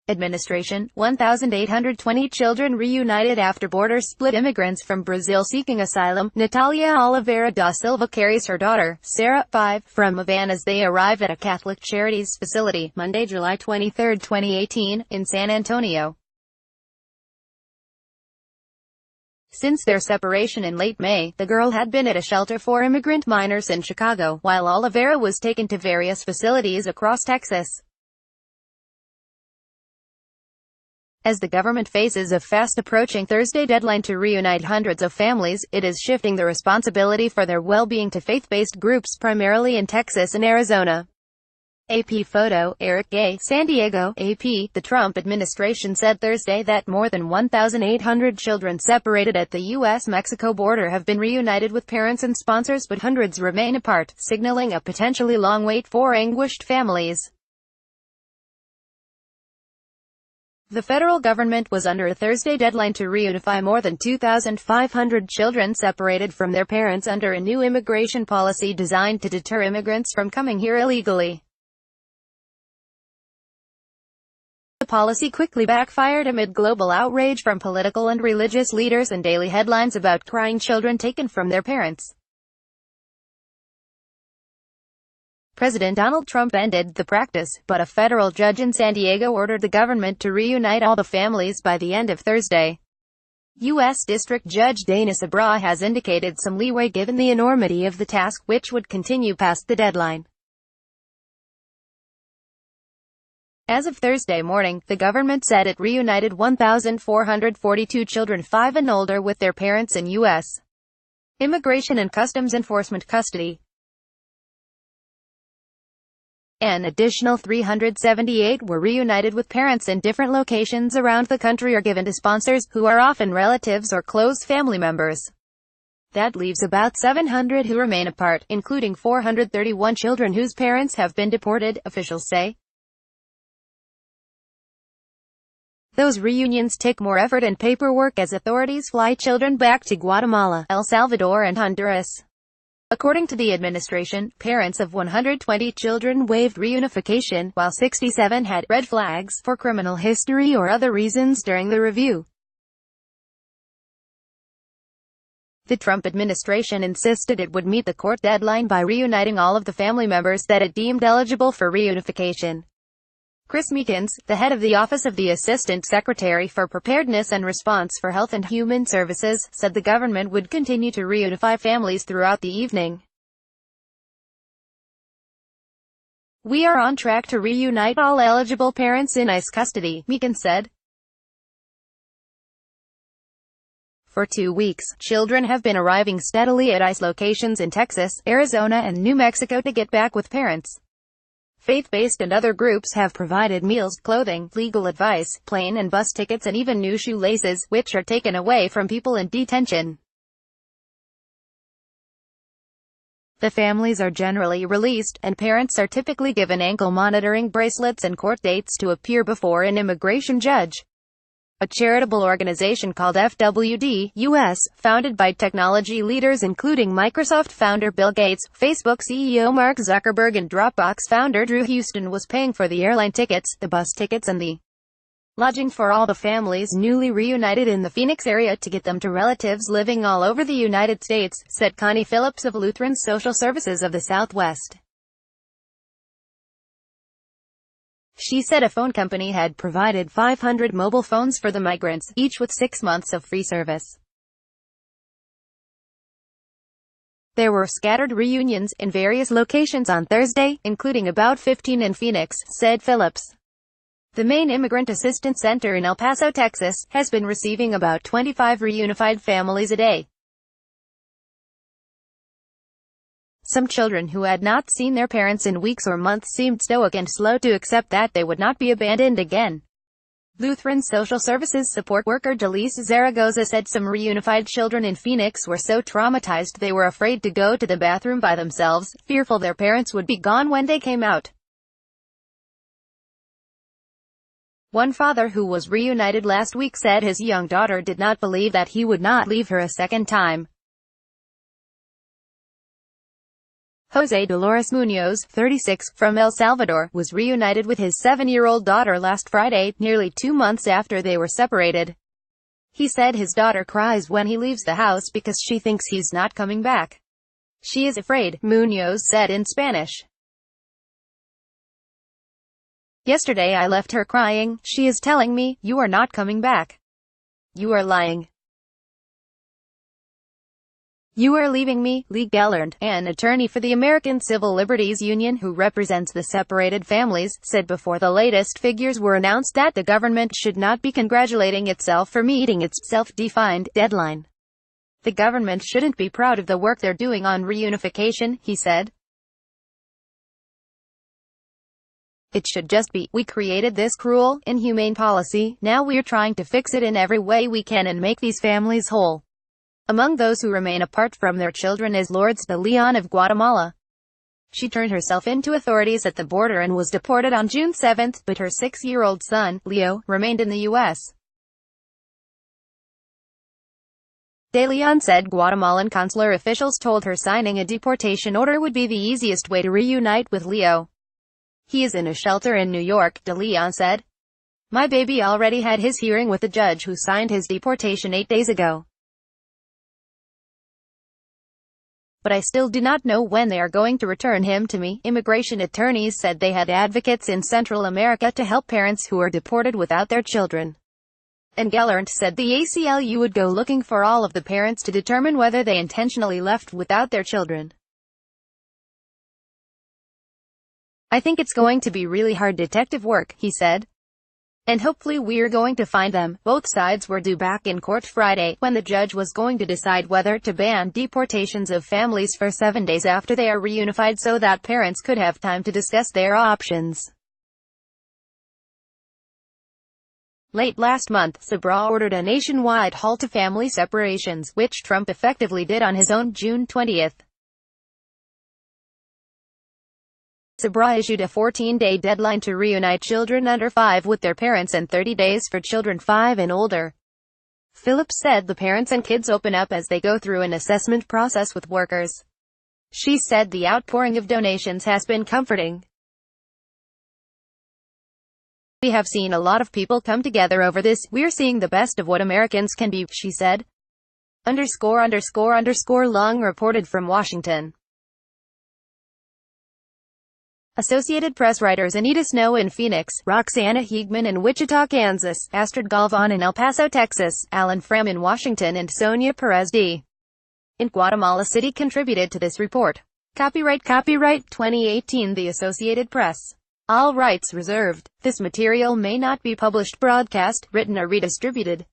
Administration, 1,820 children reunited after border split. Immigrants from Brazil seeking asylum. Natalia Oliveira da Silva carries her daughter, Sarah, 5, from Havana as they arrive at a Catholic Charities facility, Monday, July 23, 2018, in San Antonio. Since their separation in late May, the girl had been at a shelter for immigrant minors in Chicago, while Oliveira was taken to various facilities across Texas. As the government faces a fast-approaching Thursday deadline to reunite hundreds of families, it is shifting the responsibility for their well-being to faith-based groups primarily in Texas and Arizona. AP photo, Eric Gay, San Diego. AP, the Trump administration said Thursday that more than 1,800 children separated at the U.S.-Mexico border have been reunited with parents and sponsors, but hundreds remain apart, signaling a potentially long wait for anguished families. The federal government was under a Thursday deadline to reunify more than 2,500 children separated from their parents under a new immigration policy designed to deter immigrants from coming here illegally. The policy quickly backfired amid global outrage from political and religious leaders and daily headlines about crying children taken from their parents. President Donald Trump ended the practice, but a federal judge in San Diego ordered the government to reunite all the families by the end of Thursday. U.S. District Judge Dana Sabra has indicated some leeway given the enormity of the task, which would continue past the deadline. As of Thursday morning, the government said it reunited 1,442 children 5 and older with their parents in U.S. Immigration and Customs Enforcement custody. An additional 378 were reunited with parents in different locations around the country or given to sponsors, who are often relatives or close family members. That leaves about 700 who remain apart, including 431 children whose parents have been deported, officials say. Those reunions take more effort and paperwork as authorities fly children back to Guatemala, El Salvador and Honduras. According to the administration, parents of 120 children waived reunification, while 67 had red flags for criminal history or other reasons during the review. The Trump administration insisted it would meet the court deadline by reuniting all of the family members that it deemed eligible for reunification. Chris Meekins, the head of the Office of the Assistant Secretary for Preparedness and Response for Health and Human Services, said the government would continue to reunify families throughout the evening. "We are on track to reunite all eligible parents in ICE custody," Meekins said. For 2 weeks, children have been arriving steadily at ICE locations in Texas, Arizona and New Mexico to get back with parents. Faith-based and other groups have provided meals, clothing, legal advice, plane and bus tickets and even new shoelaces, which are taken away from people in detention. The families are generally released, and parents are typically given ankle monitoring bracelets and court dates to appear before an immigration judge. A charitable organization called FWD US, founded by technology leaders including Microsoft founder Bill Gates, Facebook CEO Mark Zuckerberg and Dropbox founder Drew Houston, was paying for the airline tickets, the bus tickets and the lodging for all the families newly reunited in the Phoenix area to get them to relatives living all over the United States, said Connie Phillips of Lutheran Social Services of the Southwest. She said a phone company had provided 500 mobile phones for the migrants, each with 6 months of free service. There were scattered reunions in various locations on Thursday, including about 15 in Phoenix, said Phillips. The main immigrant assistance center in El Paso, Texas, has been receiving about 25 reunified families a day. Some children who had not seen their parents in weeks or months seemed stoic and slow to accept that they would not be abandoned again. Lutheran Social Services support worker Delise Zaragoza said some reunified children in Phoenix were so traumatized they were afraid to go to the bathroom by themselves, fearful their parents would be gone when they came out. One father who was reunited last week said his young daughter did not believe that he would not leave her a second time. Jose Dolores Munoz, 36, from El Salvador, was reunited with his 7-year-old daughter last Friday, nearly 2 months after they were separated. He said his daughter cries when he leaves the house because she thinks he's not coming back. She is afraid, Munoz said in Spanish. Yesterday I left her crying. She is telling me, "You are not coming back. You are lying. You are leaving me." Lee Gellert, an attorney for the American Civil Liberties Union who represents the separated families, said before the latest figures were announced that the government should not be congratulating itself for meeting its self-defined deadline. The government shouldn't be proud of the work they're doing on reunification, he said. It should just be, "We created this cruel, inhumane policy, now we're trying to fix it in every way we can and make these families whole." Among those who remain apart from their children is Lourdes de Leon of Guatemala. She turned herself in to authorities at the border and was deported on June 7, but her 6-year-old son, Leo, remained in the U.S. De Leon said Guatemalan consular officials told her signing a deportation order would be the easiest way to reunite with Leo. "He is in a shelter in New York," De Leon said. "My baby already had his hearing with the judge who signed his deportation 8 days ago. But I still do not know when they are going to return him to me." Immigration attorneys said they had advocates in Central America to help parents who are deported without their children. And Gellert said the ACLU would go looking for all of the parents to determine whether they intentionally left without their children. "I think it's going to be really hard detective work," he said. "And hopefully we're going to find them." Both sides were due back in court Friday, when the judge was going to decide whether to ban deportations of families for 7 days after they are reunified so that parents could have time to discuss their options. Late last month, Sabra ordered a nationwide halt to family separations, which Trump effectively did on his own June 20. Sabra issued a 14-day deadline to reunite children under 5 with their parents and 30 days for children 5 and older. Phillips said the parents and kids open up as they go through an assessment process with workers. She said the outpouring of donations has been comforting. "We have seen a lot of people come together over this. We're seeing the best of what Americans can be," she said. Long reported from Washington. Associated Press writers Anita Snow in Phoenix, Roxana Hiegman in Wichita, Kansas, Astrid Galvan in El Paso, Texas, Alan Fram in Washington and Sonia Perez D. in Guatemala City contributed to this report. Copyright 2018 The Associated Press. All rights reserved. This material may not be published, broadcast, written or redistributed.